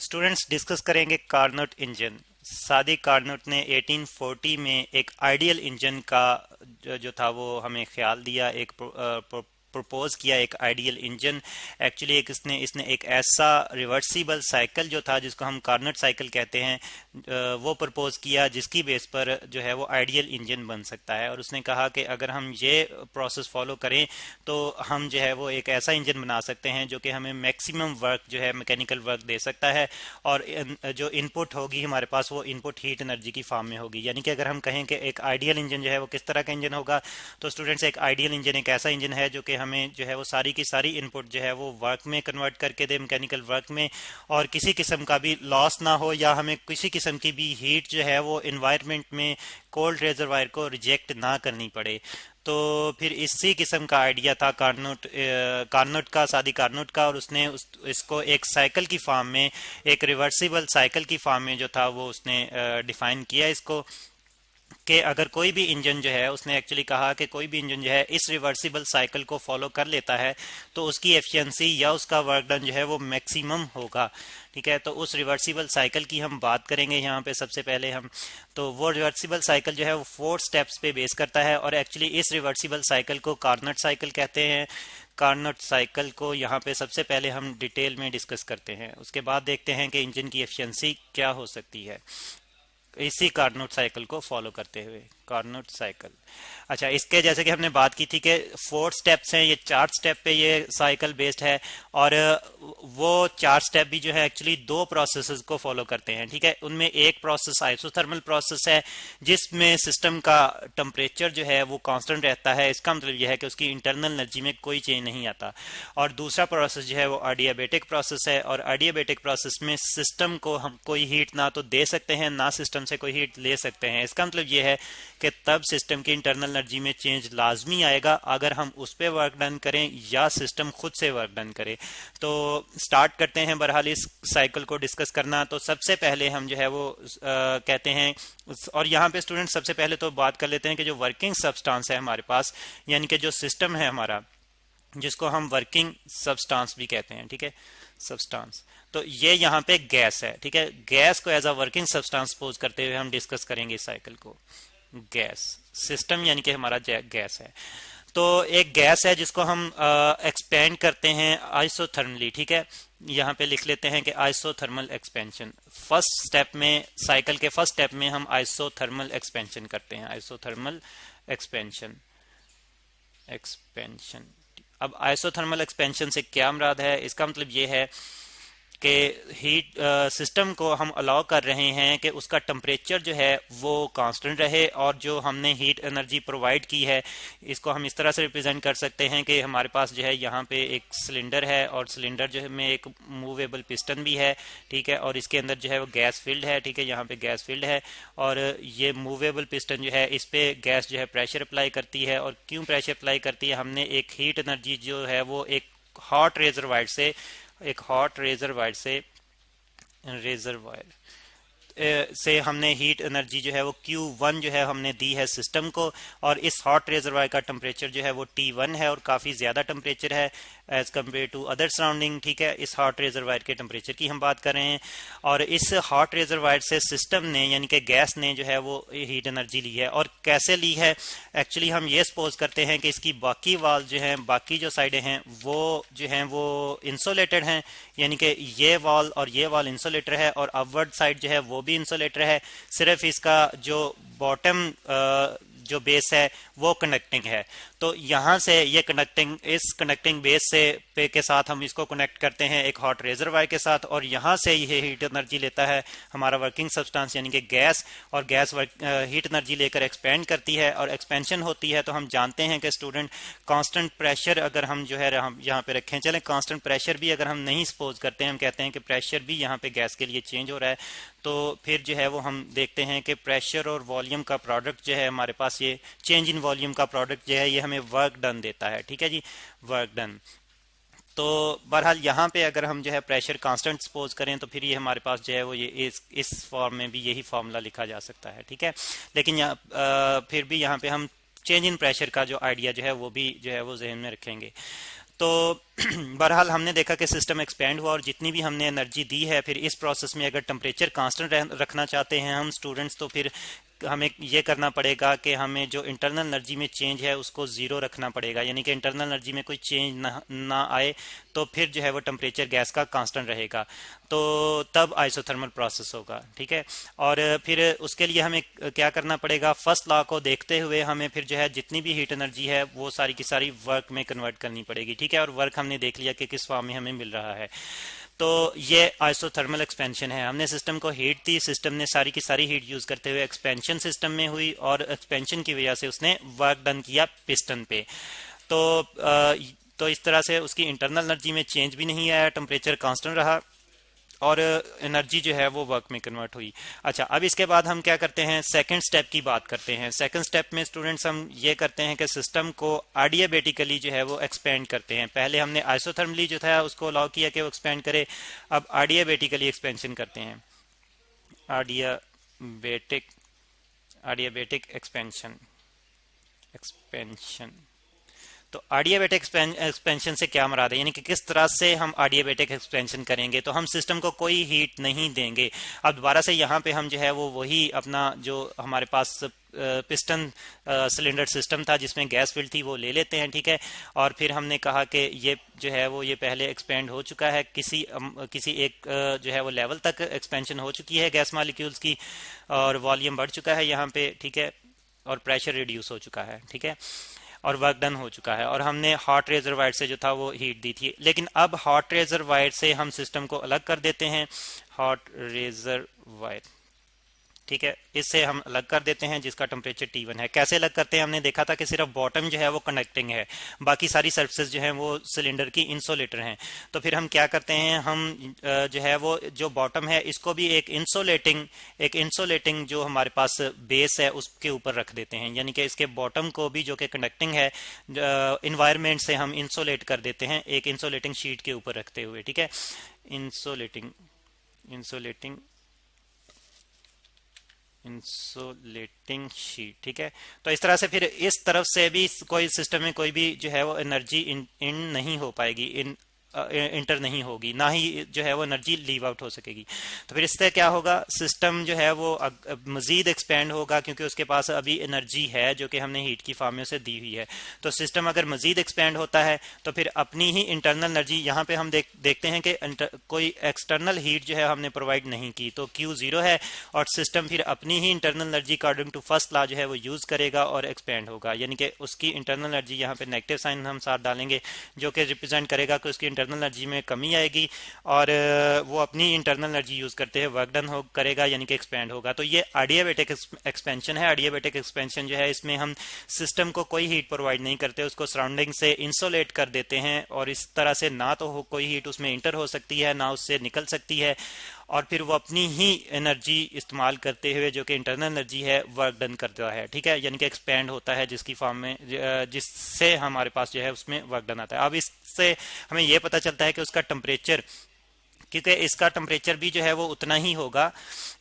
Students discuss करेंगे Carnot engine. सादी Carnot ने 1840 में एक आइडियल इंजन का जो था वो हमें ख्याल दिया, एक प्रपोज किया एक आइडियल इंजन। एक्चुअली एक इसने एक ऐसा रिवर्सिबल साइकिल जो था जिसको हम कार्नोट साइकिल कहते हैं, वो प्रपोज किया जिसकी बेस पर जो है वो आइडियल इंजन बन सकता है। और उसने कहा कि अगर हम ये प्रोसेस फॉलो करें तो हम जो है वो एक ऐसा इंजन बना सकते हैं जो कि हमें मैक्सिमम वर्क जो है मैकेनिकल वर्क दे सकता है, और जो इनपुट होगी हमारे पास वो इनपुट हीट एनर्जी की फॉर्म में होगी। यानी कि अगर हम कहें कि एक आइडियल इंजन जो है वो किस तरह का इंजन होगा, तो स्टूडेंट्स एक आइडियल इंजन एक ऐसा इंजन है जो कि हमें जो है वो सारी की सारी इनपुट जो है वो वर्क में कन्वर्ट करके दे, मैकेनिकल वर्क में, और किसी किस्म का भी लॉस ना हो या हमें किसी किस्म की भी हीट जो है वो इन्वायरमेंट में कोल्ड रेजरवायर को रिजेक्ट ना करनी पड़े। तो फिर इसी किस्म का आइडिया था कार्नोट का, सादी कार्नोट का, और उसने इसको एक साइकिल की फॉर्म में, एक रिवर्सिबल साइकिल की फॉर्म में जो था वो उसने डिफाइन किया इसको, कि अगर कोई भी इंजन जो है, उसने एक्चुअली कहा कि कोई भी इंजन जो है इस रिवर्सिबल साइकिल को फॉलो कर लेता है तो उसकी एफिशिएंसी या उसका वर्क डन जो है वो मैक्सिमम होगा। ठीक है, तो उस रिवर्सिबल साइकिल की हम बात करेंगे यहाँ पे सबसे पहले हम। तो वो रिवर्सिबल साइकिल जो है वो 4 स्टेप्स पे बेस करता है, और एक्चुअली इस रिवर्सिबल साइकिल को कार्नोट साइकिल कहते हैं। कार्नोट साइकिल को यहाँ पे सबसे पहले हम डिटेल में डिस्कस करते हैं, उसके बाद देखते हैं कि इंजन की एफिशिएंसी क्या हो सकती है इसी कार्नोट साइकिल को फॉलो करते हुए। कार्नोट साइकिल, अच्छा, इसके जैसे कि हमने बात की थी कि 4 स्टेप्स हैं, ये 4 स्टेप पे ये साइकिल बेस्ड है, और वो 4 स्टेप भी जो है एक्चुअली 2 प्रोसेसेस को फॉलो करते हैं। ठीक है, उनमें एक प्रोसेस आइसोथर्मल प्रोसेस है जिसमें सिस्टम का टेम्परेचर जो है वो कांस्टेंट रहता है, इसका मतलब यह है कि उसकी इंटरनल एनर्जी में कोई चेंज नहीं आता। और दूसरा प्रोसेस जो है वो एडियाबेटिक प्रोसेस है, और एडियाबेटिक प्रोसेस में सिस्टम को हम कोई हीट ना तो दे सकते हैं ना सिस्टम से कोई हीट ले सकते हैं। इसका मतलब यह है कि तब सिस्टम की इंटरनल एनर्जी में चेंज लाजमी आएगा अगर हम उस पर वर्क डन करें या सिस्टम खुद से वर्क डन करे। तो स्टार्ट करते हैं बहरहाल इस साइकिल को डिस्कस करना। तो सबसे पहले हम जो है वो कहते हैं, और यहाँ पे स्टूडेंट सबसे पहले तो बात कर लेते हैं कि जो वर्किंग सब्सटेंस है हमारे पास, यानी कि जो सिस्टम है हमारा, जिसको हम वर्किंग सब्सटेंस भी कहते हैं। ठीक है, सब्सटेंस, तो ये यहाँ पे गैस है। ठीक है, गैस को as a working substance suppose करते हुए हम डिस्कस करेंगे इस साइकिल को। गैस सिस्टम यानी कि हमारा गैस है, तो एक गैस है जिसको हम एक्सपेंड करते हैं आइसोथर्मली। ठीक है, यहाँ पे लिख लेते हैं कि आइसोथर्मल एक्सपेंशन। फर्स्ट स्टेप में, साइकिल के फर्स्ट स्टेप में हम आइसोथर्मल एक्सपेंशन करते हैं, आइसोथर्मल एक्सपेंशन। अब आइसोथर्मल एक्सपेंशन से क्या मुराद है, इसका मतलब ये है कि हीट सिस्टम को हम अलाउ कर रहे हैं कि उसका टेम्परेचर जो है वो कांस्टेंट रहे, और जो हमने हीट एनर्जी प्रोवाइड की है इसको हम इस तरह से रिप्रेजेंट कर सकते हैं कि हमारे पास जो है यहाँ पे एक सिलेंडर है, और सिलेंडर जो है में एक मूवेबल पिस्टन भी है। ठीक है, और इसके अंदर जो है वो गैस फील्ड है। ठीक है, यहाँ पे गैस फील्ड है, और ये मूवेबल पिस्टन जो है इस पे गैस जो है प्रेशर अप्लाई करती है। और क्यों प्रेशर अप्लाई करती है, हमने एक हीट एनर्जी जो है वो एक हॉट रेजरवायर से हमने हीट एनर्जी जो है वो Q1 जो है हमने दी है सिस्टम को, और इस हॉट रेजरवायर का टेम्परेचर जो है वो T1 है, और काफ़ी ज़्यादा टेम्परेचर है as compare to other surrounding. ठीक है, इस हॉट रेजरवायर के टेम्परेचर की हम बात कर रहे हैं, और इस हॉट रेजरवायर से सिस्टम ने यानी कि गैस ने जो है वो हीट एनर्जी ली है। और कैसे ली है, एक्चुअली हम ये सपोज करते हैं कि इसकी बाकी वाल जो हैं, बाकी जो साइडें हैं वो जो हैं वो इंसुलेटेड हैं, यानी कि ये वाल और ये वाल इंसुलेटर है, और अपवर्ड साइड जो है वो भी इंसुलेटर है। सिर्फ इसका जो बॉटम जो बेस है वो कनेक्टिंग है। तो यहाँ से ये इस कनेक्टिंग बेस से पे के साथ हम इसको कनेक्ट करते हैं एक हॉट रेजरवायर के साथ, और यहाँ से ये हीट एनर्जी लेता है हमारा वर्किंग सब्सटेंस यानी कि गैस, और गैस हीट एनर्जी लेकर एक्सपेंड करती है, और एक्सपेंशन होती है। तो हम जानते हैं कि स्टूडेंट कांस्टेंट प्रेशर अगर हम जो है हम यहाँ पे रखें, चलें कांस्टेंट प्रेशर भी अगर हम नहीं सपोज करते हैं, हम कहते हैं कि प्रेशर भी यहाँ पे गैस के लिए चेंज हो रहा है, तो फिर जो है वो हम देखते हैं कि प्रेशर और वॉल्यूम का प्रोडक्ट जो है हमारे पास, ये चेंज इन वॉल्यूम का प्रोडक्ट जो है ये हमें वर्क डन देता है। ठीक है जी, वर्क डन। तो बहरहाल यहाँ पे अगर हम जो है प्रेशर कांस्टेंट सपोज करें तो फिर ये हमारे पास जो है वो ये इस फॉर्म में भी यही फार्मूला लिखा जा सकता है। ठीक है, लेकिन यहाँ फिर भी यहाँ पे हम चेंज इन प्रेशर का जो आइडिया जो है वो भी जो है वो जहन में रखेंगे। तो बहरहाल हमने देखा कि सिस्टम एक्सपेंड हुआ और जितनी भी हमने एनर्जी दी है, फिर इस प्रोसेस में अगर टेम्परेचर कांस्टेंट रखना चाहते हैं हम स्टूडेंट्स, तो फिर हमें ये करना पड़ेगा कि हमें जो इंटरनल एनर्जी में चेंज है उसको ज़ीरो रखना पड़ेगा, यानी कि इंटरनल एनर्जी में कोई चेंज ना आए, तो फिर जो है वो टेम्परेचर गैस का कांस्टेंट रहेगा, तो तब आइसोथर्मल प्रोसेस होगा। ठीक है, और फिर उसके लिए हमें क्या करना पड़ेगा, फर्स्ट लॉ को देखते हुए हमें फिर जो है जितनी भी हीट एनर्जी है वो सारी की सारी वर्क में कन्वर्ट करनी पड़ेगी। ठीक है, और वर्क हमने देख लिया कि किस फॉर्म में हमें मिल रहा है। तो ये आइसोथर्मल एक्सपेंशन है, हमने सिस्टम को हीट दी, सिस्टम ने सारी की सारी हीट यूज करते हुए एक्सपेंशन सिस्टम में हुई और एक्सपेंशन की वजह से उसने वर्क डन किया पिस्टन पे। तो तो इस तरह से उसकी इंटरनल एनर्जी में चेंज भी नहीं आया, टेम्परेचर कांस्टेंट रहा और एनर्जी जो है वो वर्क में कन्वर्ट हुई। अच्छा, अब इसके बाद हम क्या करते हैं, सेकंड स्टेप की बात करते हैं। सेकंड स्टेप में स्टूडेंट्स हम ये करते हैं कि सिस्टम को एडियाबेटिकली जो है वो एक्सपेंड करते हैं। पहले हमने आइसोथर्मली जो था उसको अलाउ किया कि वो एक्सपेंड करे, अब एडियाबेटिकली एक्सपेंशन करते हैं। एडियाबेटिक एडियाबेटिक एक्सपेंशन एक्सपेंशन तो एडियाबेटिक एक्सपेंशन से क्या मुराद है, यानी कि किस तरह से हम एडियाबेटिक एक्सपेंशन करेंगे। तो हम सिस्टम को कोई हीट नहीं देंगे। अब दोबारा से यहाँ पे हम जो है वो वही अपना जो हमारे पास पिस्टन सिलेंडर सिस्टम था जिसमें गैस फिल्ड थी वो ले लेते हैं। ठीक है, और फिर हमने कहा कि ये जो है वो ये पहले एक्सपेंड हो चुका है, किसी एक जो है वो लेवल तक एक्सपेंशन हो चुकी है गैस मॉलिक्यूल्स की, और वॉल्यूम बढ़ चुका है यहाँ पे। ठीक है, और प्रेशर रिड्यूस हो चुका है। ठीक है, और वर्क डन हो चुका है, और हमने हॉट रेजर वायर से जो था वो हीट दी थी। लेकिन अब हॉट रेजर वायर से हम सिस्टम को अलग कर देते हैं, हॉट रेजर वायर। ठीक है, इससे हम अलग कर देते हैं जिसका टेम्परेचर T1 है। कैसे अलग करते हैं, हमने देखा था कि सिर्फ बॉटम जो है वो कंडक्टिंग है, बाकी सारी सरफेस जो है वो सिलेंडर की इंसुलेटर हैं। तो फिर हम क्या करते हैं, हम जो है वो जो बॉटम है इसको भी एक इंसुलेटिंग जो हमारे पास बेस है उसके ऊपर रख देते हैं, यानी कि इसके बॉटम को भी जो कि कंडक्टिंग है इन्वायरमेंट से हम इंसुलेट कर देते हैं एक इंसुलेटिंग शीट के ऊपर रखते हुए। ठीक है, इंसुलेटिंग शीट। ठीक है, तो इस तरह से फिर इस तरफ से भी कोई सिस्टम में कोई भी जो है वो एनर्जी इन नहीं हो पाएगी, इंटर नहीं होगी, ना ही जो है वो एनर्जी लीव आउट हो सकेगी। तो फिर इससे क्या होगा, सिस्टम जो है वो मजीद एक्सपेंड होगा क्योंकि उसके पास अभी एनर्जी है जो कि हमने हीट की फॉर्म में उसे दी हुई है। तो सिस्टम अगर मजीद एक्सपेंड होता है तो फिर अपनी ही इंटरनल एनर्जी, यहाँ पे हम देखते हैं कि कोई एक्सटर्नल हीट जो है हमने प्रोवाइड नहीं की, तो Q 0 है और सिस्टम फिर अपनी ही internal energy according to first law जो है वो यूज करेगा और एक्सपेंड होगा, यानी कि उसकी इंटरनल एनर्जी, यहाँ पे नेगेटिव साइन हम साथ डालेंगे जो कि रिप्रेजेंट करेगा कि उसकी इंटरनल एनर्जी में कमी आएगी और वो अपनी इंटरनल एनर्जी यूज करते हुए वर्क डन करेगा, यानी कि एक्सपेंड होगा। तो ये एडियाबेटिक एक्सपेंशन है। एडियाबेटिक एक्सपेंशन जो है इसमें हम सिस्टम को कोई हीट प्रोवाइड नहीं करते, उसको सराउंडिंग से इंसुलेट कर देते हैं और इस तरह से ना तो कोई हीट उसमें इंटर हो सकती है ना उससे निकल सकती है, और फिर वो अपनी ही एनर्जी इस्तेमाल करते हुए जो कि इंटरनल एनर्जी है वर्क डन करता है। ठीक है, यानी कि एक्सपेंड होता है जिसकी फॉर्म में जिससे हमारे पास जो है उसमें वर्क डन आता है। अब इससे हमें यह पता चलता है कि उसका टेम्परेचर, क्योंकि इसका टेम्परेचर भी जो है वो उतना ही होगा,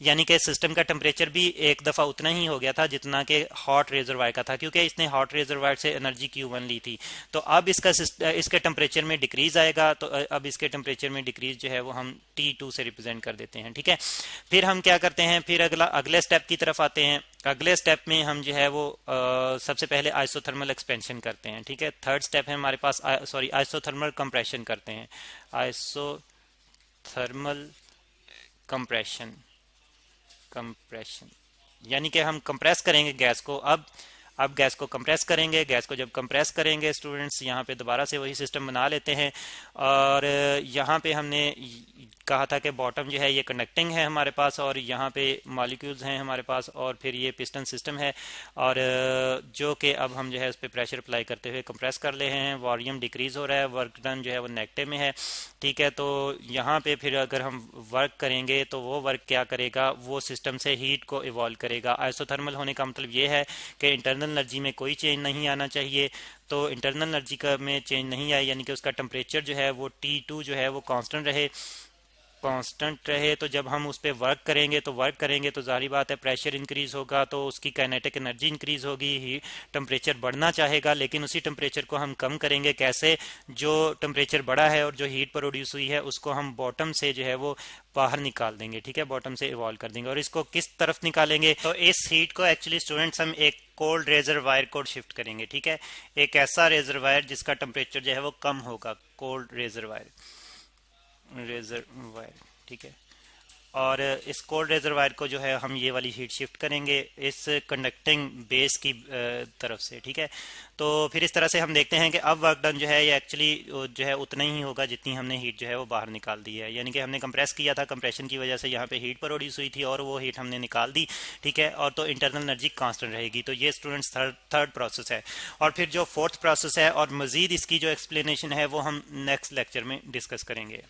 यानी कि सिस्टम का टेम्परेचर भी एक दफ़ा उतना ही हो गया था जितना कि हॉट रेजर वायर का था, क्योंकि इसने हॉट रेजर वायर से एनर्जी Q1 ली थी। तो अब इसके टेम्परेचर में डिक्रीज आएगा, तो अब इसके टेम्परेचर में डिक्रीज जो है वो हम T2 से रिप्रेजेंट कर देते हैं। ठीक है, फिर हम क्या करते हैं, फिर अगले स्टेप की तरफ आते हैं। अगले स्टेप में हम जो है वो सबसे पहले आइसोथर्मल एक्सपेंशन करते हैं। ठीक है, थर्ड स्टेप है हमारे पास आइसोथर्मल कंप्रेशन करते हैं। थर्मल कंप्रेशन यानी कि हम कंप्रेस करेंगे गैस को। अब गैस को कंप्रेस करेंगे। गैस को जब कंप्रेस करेंगे स्टूडेंट्स, यहाँ पे दोबारा से वही सिस्टम बना लेते हैं, और यहाँ पे हमने कहा था कि बॉटम जो है ये कंडक्टिंग है हमारे पास और यहाँ पे मॉलिक्यूल्स हैं हमारे पास, और फिर ये पिस्टन सिस्टम है, और जो कि अब हम जो है उस पर प्रेशर अप्लाई करते हुए कंप्रेस कर ले हैं। वॉल्यूम डिक्रीज हो रहा है, वर्क डन जो है वो नेगेटिव में है। ठीक है, तो यहाँ पे फिर अगर हम वर्क करेंगे तो वो वर्क क्या करेगा, वो सिस्टम से हीट को इवॉल्व करेगा। आइसोथर्मल होने का मतलब ये है कि इंटरनल एनर्जी में कोई चेंज नहीं आना चाहिए। तो इंटरनल एनर्जी का में चेंज नहीं आए, यानी कि उसका टेम्परेचर जो है वो T2 जो है वो कांस्टेंट रहे, कांस्टेंट रहे तो जब हम उस पर वर्क करेंगे तो जाहिर बात है प्रेशर इंक्रीज होगा तो उसकी काइनेटिक एनर्जी इंक्रीज होगी, ही टेम्परेचर बढ़ना चाहेगा, लेकिन उसी टेम्परेचर को हम कम करेंगे कैसे? जो टेम्परेचर बढ़ा है और जो हीट प्रोड्यूस हुई है उसको हम बॉटम से जो है वो बाहर निकाल देंगे, ठीक है, बॉटम से इवॉल्व कर देंगे। और इसको किस तरफ निकालेंगे? तो इस हीट को एक्चुअली स्टूडेंट्स हम एक कोल्ड रेजरवायर को शिफ्ट करेंगे, ठीक है, एक ऐसा रेजरवायर जिसका टेम्परेचर जो है वो कम होगा, कोल्ड रेजरवायर, ठीक है। और इस कोल्ड रेजरवायर को जो है हम ये वाली हीट शिफ्ट करेंगे इस कंडक्टिंग बेस की तरफ से, ठीक है। तो फिर इस तरह से हम देखते हैं कि अब वर्क डन जो है ये एक्चुअली जो है उतना ही होगा जितनी हमने हीट जो है वो बाहर निकाल दी है, यानी कि हमने कंप्रेस किया था, कंप्रेशन की वजह से यहाँ पे हीट प्रोड्यूस हुई थी और वो हीट हमने निकाल दी, ठीक है। और तो इंटरनल एनर्जी कांस्टेंट रहेगी। तो ये स्टूडेंट्स थर्ड प्रोसेस है। और फिर जो फोर्थ प्रोसेस है और मजीद इसकी जो एक्सप्लेनेशन है वो हम नेक्स्ट लेक्चर में डिस्कस करेंगे।